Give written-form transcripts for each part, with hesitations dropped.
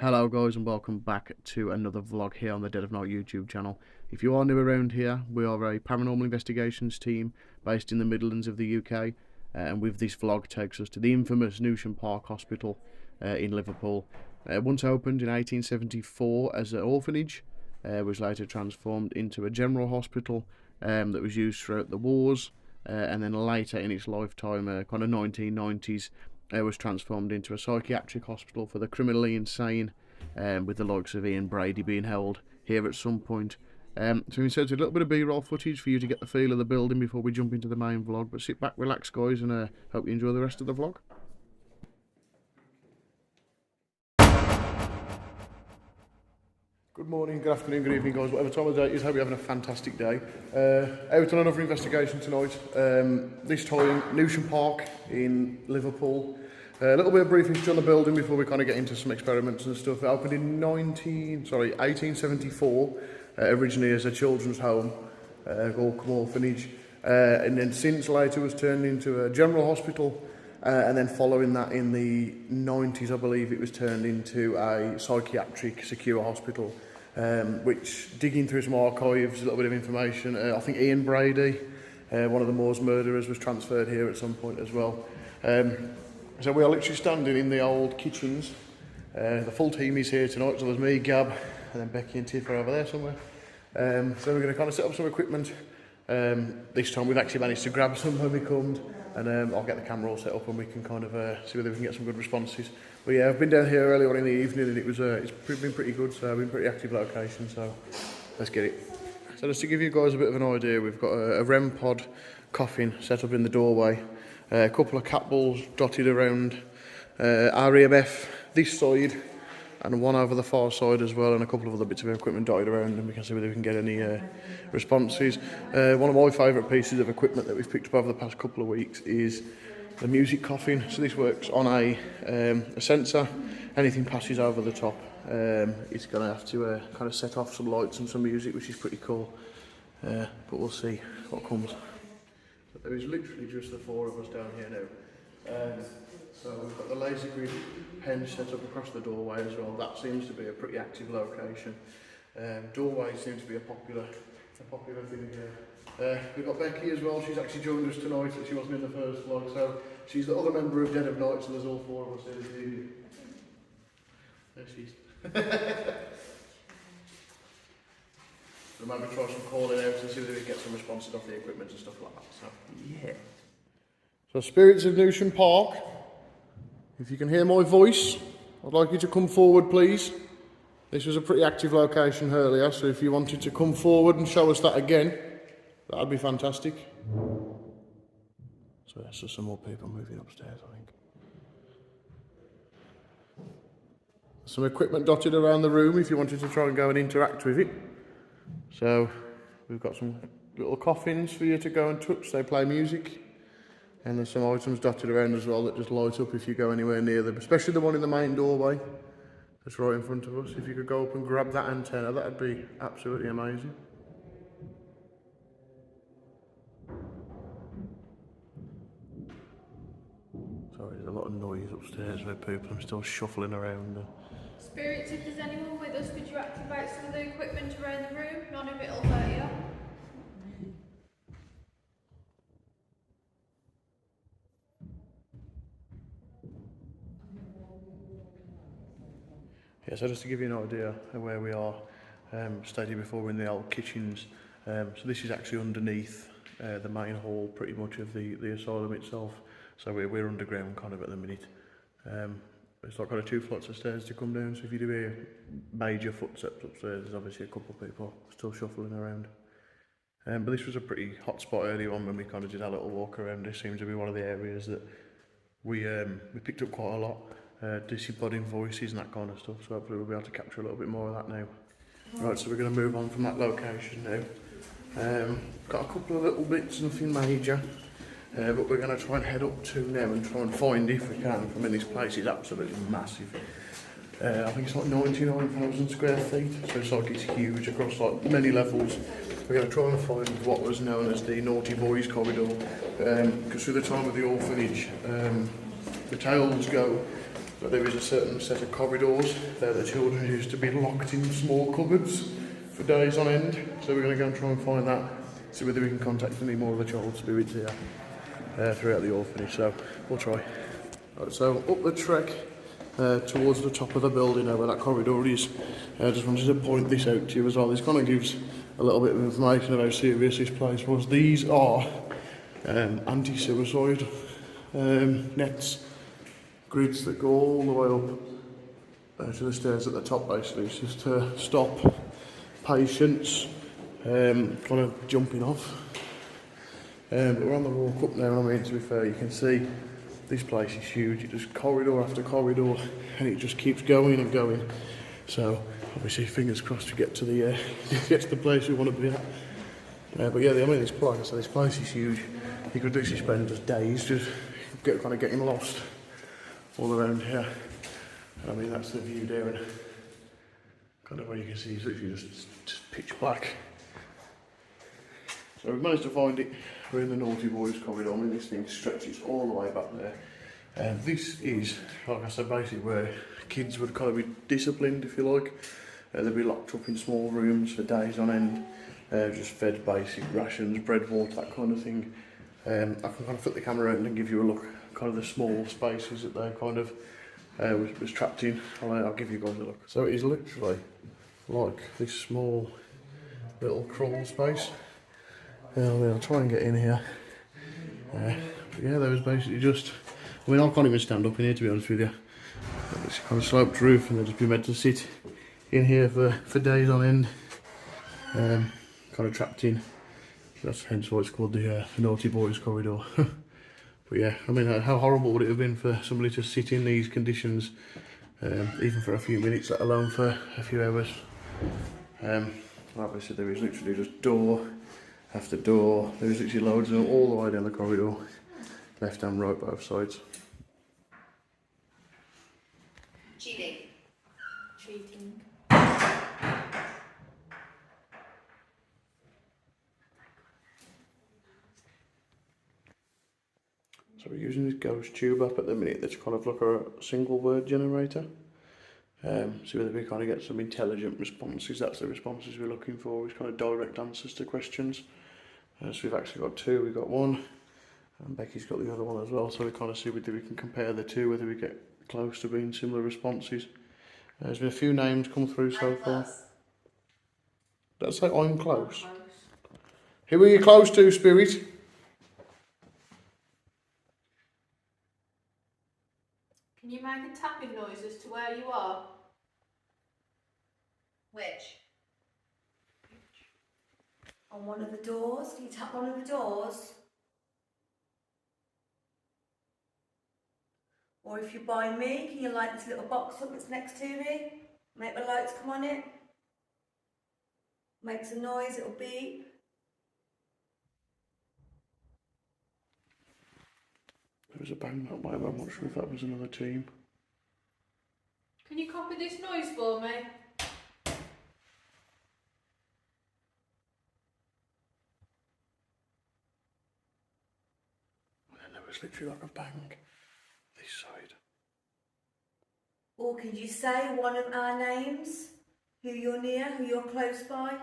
Hello guys and welcome back to another vlog here on the Dead of Night YouTube channel. If you are new around here, we are a paranormal investigations team based in the Midlands of the UK, and with this vlog takes us to the infamous Newsham Park Hospital in Liverpool. Once opened in 1874 as an orphanage, was later transformed into a general hospital that was used throughout the wars, and then later in its lifetime, kind of 1990s, was transformed into a psychiatric hospital for the criminally insane, with the likes of Ian Brady being held here at some point. So we inserted a little bit of B-roll footage for you to get the feel of the building before we jump into the main vlog. But sit back, relax guys, and hope you enjoy the rest of the vlog. Good morning, good afternoon, good evening guys, whatever time of day it is, hope you're having a fantastic day. Out on another investigation tonight, this time Newsham Park in Liverpool. A little bit of brief history on the building before we kind of get into some experiments and stuff. It opened in 1874, originally as a children's home, called Orphanage, and then since later was turned into a general hospital. And then following that in the 90s, I believe it was turned into a psychiatric secure hospital, which, digging through some archives, a little bit of information, I think Ian Brady, one of the Moors murderers, was transferred here at some point as well. So we are literally standing in the old kitchens. The full team is here tonight, so there's me, Gab, and then Becky and Tiff are over there somewhere. So we're going to kind of set up some equipment. This time we've actually managed to grab some when we come. And I'll get the camera all set up and we can kind of see whether we can get some good responses. But yeah, I've been down here earlier on in the evening and it's been pretty good, so I've been pretty active location, so let's get it. So just to give you guys a bit of an idea, we've got a REM pod coffin set up in the doorway, a couple of cat balls dotted around our EMF this side, and one over the far side as well, and a couple of other bits of equipment dotted around, and we can see whether we can get any responses. One of my favourite pieces of equipment that we've picked up over the past couple of weeks is the music coffin. So this works on a sensor. Anything passes over the top, it's going to have to kind of set off some lights and some music, which is pretty cool. But we'll see what comes. But there is literally just the four of us down here now. So we've got the laser grid pen set up across the doorway as well. That seems to be a pretty active location. Doorways seem to be a popular thing here. We've got Becky as well. She's actually joined us tonight, but she wasn't in the first vlog, so she's the other member of Dead of Night, so there's all four of us here this evening. There she is. Remember, try some calling out and see whether we can get some responses off the equipment and stuff like that. So yeah. So spirits of Newsham Park, if you can hear my voice, I'd like you to come forward please. This was a pretty active location earlier, so if you wanted to come forward and show us that again, that'd be fantastic. So there's just some more people moving upstairs, I think. Some equipment dotted around the room if you wanted to try and go and interact with it. So we've got some little coffins for you to go and touch, they play music. And there's some items dotted around as well that just light up if you go anywhere near them, especially the one in the main doorway that's right in front of us. If you could go up and grab that antenna, that'd be absolutely amazing. Sorry, there's a lot of noise upstairs where people are still shuffling around. Spirits, if there's anyone with us, could you activate some of the equipment around the room? None of it'll hurt you. Yeah, so just to give you an idea of where we are, stated before, we're in the old kitchens. So this is actually underneath the main hall, pretty much, of the asylum itself. So we're underground kind of at the minute. It's like kind of 2 flights of stairs to come down, so if you do hear major footsteps upstairs, there's obviously a couple of people still shuffling around. But this was a pretty hot spot early on when we kind of did our little walk around. This seems to be one of the areas that we picked up quite a lot. Disembodied voices and that kind of stuff, so hopefully we'll be able to capture a little bit more of that now. Right, so we're going to move on from that location now. Got a couple of little bits, nothing major, but we're going to try and head up to now and try and find, if we can. I mean, this place is absolutely massive. I think it's like 99,000 square feet, so it's like it's huge across like many levels. We're going to try and find what was known as the Naughty Boys corridor, because through the time of the orphanage, the tales go but there is a certain set of corridors there that children used to be locked in small cupboards for days on end. So we're going to go and try and find that, see whether we can contact any more of the child spirits here throughout the orphanage. So we'll try. Right, so up the trek towards the top of the building where that corridor is. I just wanted to point this out to you as well. This kind of gives a little bit of information about how serious this place was. These are anti-suicide nets, grids that go all the way up to the stairs at the top basically. It's just to stop patients kind of jumping off. But we're on the walk up now, I mean, to be fair, you can see this place is huge. It just corridor after corridor, and it just keeps going and going. So obviously, fingers crossed to get to the place we want to be at. But yeah, I mean, this place, like I said, this place is huge. You could literally spend just days just kind of getting lost all around here. And I mean, that's the view there, and kind of where you can see it's literally just pitch black. So we've managed to find it. We're in the naughty boys corridor. I mean, this thing stretches all the way back there. And this is, like I said, basically where kids would kind of be disciplined, if you like. They'd be locked up in small rooms for days on end, just fed basic rations, bread, water, that kind of thing. I can kind of flip the camera out and give you a look, kind of the small spaces that they kind of was trapped in. I'll give you guys a look. So it is literally like this small little crawl space. I'll try and get in here. But yeah, there was basically just, I mean, I can't even stand up in here, to be honest with you. It's kind of sloped roof, and they'd just be meant to sit in here for days on end, kind of trapped in. That's hence why it's called the naughty boys corridor. But yeah, I mean, how horrible would it have been for somebody to sit in these conditions, even for a few minutes, let alone for a few hours. Obviously, there is literally just door after door. There's literally loads of them all the way down the corridor, left and right, both sides. Cheating. Cheating. So we're using this ghost tube up at the minute that's kind of like a single word generator. See whether we kind of get some intelligent responses. That's the responses we're looking for, is kind of direct answers to questions. So we've actually got two. We've got one, and Becky's got the other one as well. So we kind of see whether we can compare the two, whether we get close to being similar responses. There's been a few names come through so far. That's like I'm close. Who are you close to, Spirit? Can you make a tapping noise as to where you are? Which? On one of the doors? Can you tap one of the doors? Or if you're by me, can you light this little box up that's next to me? Make the lights come on it. Makes a noise, it'll beep. There was a bang that way, but I'm not sure if that was another team. Can you copy this noise for me? And then there was literally like a bang this side. Or could you say one of our names? Who you're near, who you're close by?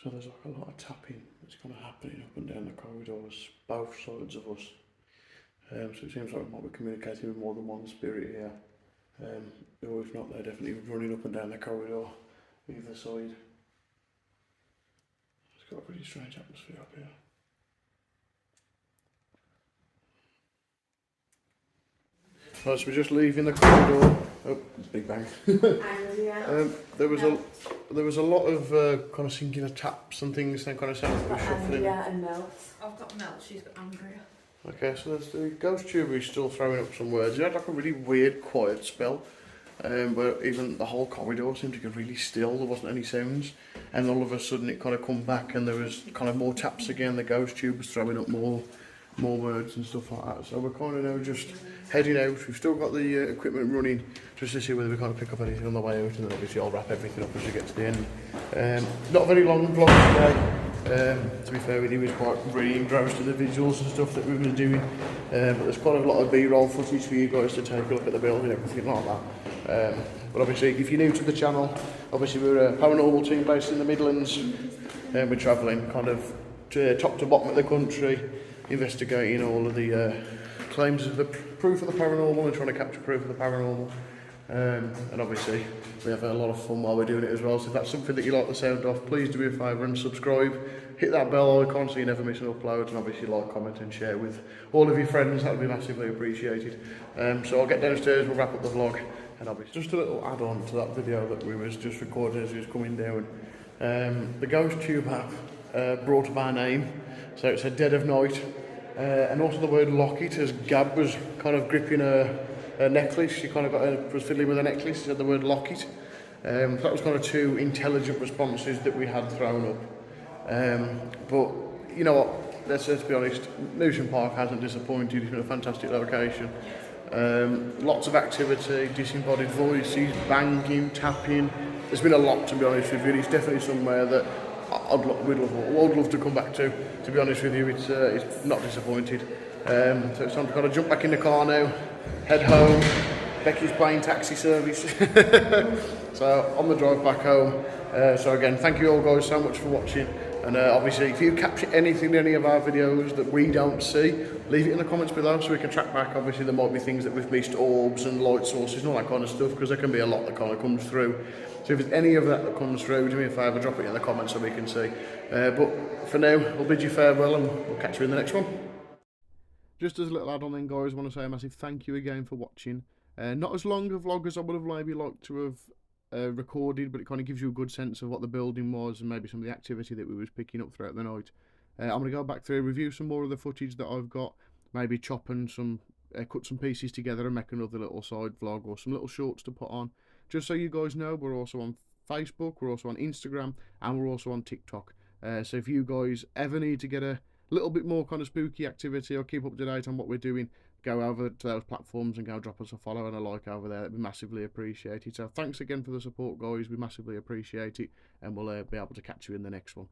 So there's like a lot of tapping that's kind of happening up and down the corridors, both sides of us. So it seems like we might be communicating with more than one spirit here. Or if not, they're definitely running up and down the corridor, either side. It's got a pretty strange atmosphere up here. Right, so we're just leaving the corridor. Oh, big bang. There was a lot of kind of sinking of taps and things, and kind of sounds like shuffling. And Mel. I've got Mel, she's got Andrea. Okay, so there's the ghost tube is still throwing up some words. It had like a really weird quiet spell, but even the whole corridor seemed to get really still. There wasn't any sounds, and all of a sudden it kind of come back, and there was kind of more taps again. The ghost tube was throwing up more words and stuff like that. So we're kind of now just heading out. We've still got the equipment running just to see whether we kind of pick up anything on the way out, and then obviously I'll wrap everything up as we get to the end. Not a very long vlog today. To be fair with you, he was quite really engrossed in the visuals and stuff that we were doing. But there's quite a lot of B-roll footage for you guys to take a look at the building and everything like that. But obviously, if you're new to the channel, obviously we're a paranormal team based in the Midlands. We're travelling kind of top to bottom of the country, investigating all of the claims of the proof of the paranormal and trying to capture proof of the paranormal. And obviously we have a lot of fun while we're doing it as well, so if that's something that you like the sound of, please do me a favour and subscribe, hit that bell icon so you never miss an upload, and obviously like, comment and share with all of your friends. That would be massively appreciated. So I'll get downstairs, we'll wrap up the vlog, and obviously just a little add-on to that video that we was just recording as we was coming down. The ghost tube app brought up our name, so it's a dead of night, and also the word locket, as Gab was kind of gripping a necklace. She kind of was fiddling with a necklace. She said the word locket. That was kind of two intelligent responses that we had thrown up. But you know what? Let's be honest. Newsham Park hasn't disappointed. It's been a fantastic location. Lots of activity, disembodied voices, banging, tapping. There's been a lot, to be honest with you. It's definitely somewhere that I'd love to come back to. To be honest with you, it's not disappointed. So it's time to kind of jump back in the car now, head home. Becky's playing taxi service. So on the drive back home. So again, thank you all guys so much for watching. And obviously, if you capture anything in any of our videos that we don't see, leave it in the comments below so we can track back. Obviously, there might be things that we've missed, orbs and light sources and all that kind of stuff, because there can be a lot that kind of comes through. So if there's any of that comes through, do me a favour, drop it in the comments so we can see. But for now, we'll bid you farewell and we'll catch you in the next one. Just as a little add-on then, guys, I want to say a massive thank you again for watching. Not as long a vlog as I would have maybe liked to have recorded, but it kind of gives you a good sense of what the building was and maybe some of the activity that we was picking up throughout the night. I'm going to go back through, review some more of the footage that I've got, maybe chop and cut some pieces together and make another little side vlog or some little shorts to put on. Just so you guys know, we're also on Facebook, we're also on Instagram, and we're also on TikTok. So if you guys ever need to get a little bit more kind of spooky activity or keep up to date on what we're doing, go over to those platforms and go drop us a follow and a like over there. That'd be massively appreciated. So thanks again for the support, guys. We massively appreciate it, and we'll be able to catch you in the next one.